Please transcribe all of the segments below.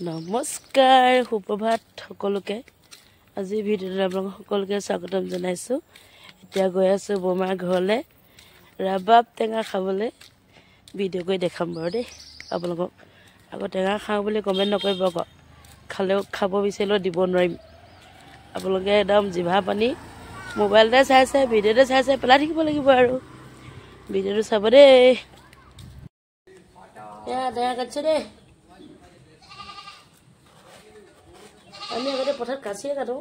নমস্কাৰ সুপ্ৰভাত সকলোকে আজি ভিডিঅ'ত আপোনালোক সকলোকে স্বাগতম জনাইছো এতিয়া গৈ আছো বমাৰ ঘৰলে ৰাবাব টেঙা খাবলৈ ভিডিঅ' কৰি দেখাম বাৰু দেই আপোনালোকক আকৌ টেঙা খাওঁ বুলি কমেণ্ট নকৰিব আকৌ খালেও খাব বিচাৰিলেও দিব নোৱাৰিম আপোনালোকে একদম জিভা পানী মোবাইলতে চাইছে ভিডিঅ'তে চাইছে পেলাই থাকিব লাগিব আৰু ভিডিঅ'টো চাব দেই এয়া টেঙা কাটিছে দেই আমি আগতে পথাৰত কাচিয়ে কাটো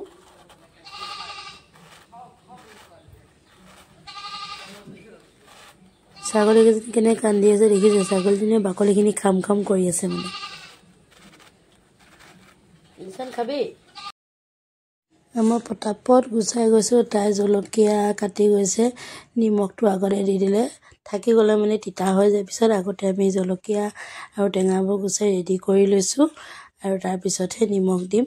ছাগলীকেইজনী কেনে কান্দি আছে দেখিছে ছাগলীজনীয়ে বাকলিখিনি খাম খাম কৰি আছে মানে নিচান খাবি আমাৰ পটাপট গুচাই গৈছোঁ তাই জলকীয়া কাটি গৈছে নিমখটো আগতে দি দিলে থাকি গ'লে মানে তিতা হৈ যায় পিছত আগতে আমি জলকীয়া আৰু টেঙাবোৰ গুচাই ৰেডি কৰি লৈছোঁ আৰু তাৰপিছতহে নিমখ দিম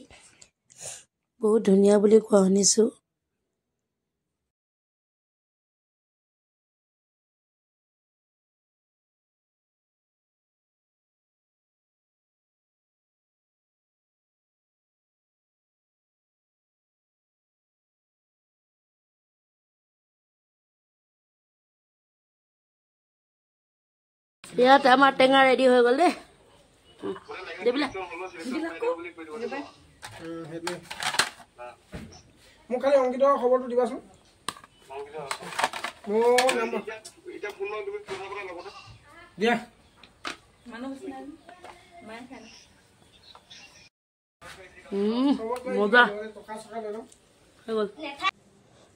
বহুত ধুনীয়া বুলি কোৱা শুনিছোঁ ইয়াত আমাৰ টেঙা ৰেডি হৈ গ'ল দেই মোক খালি অংকিতৰ খবৰটো দিবাচোন দিয়া মজা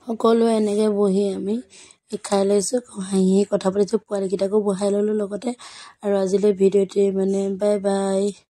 সকলোৱে এনেকৈ বহি আমি খাই লৈছোঁ হাঁহি কথা পাতিছোঁ পোৱালীকেইটাকো বহাই ল'লোঁ লগতে আৰু আজিলৈ ভিডিঅ'টি মানে বাই বাই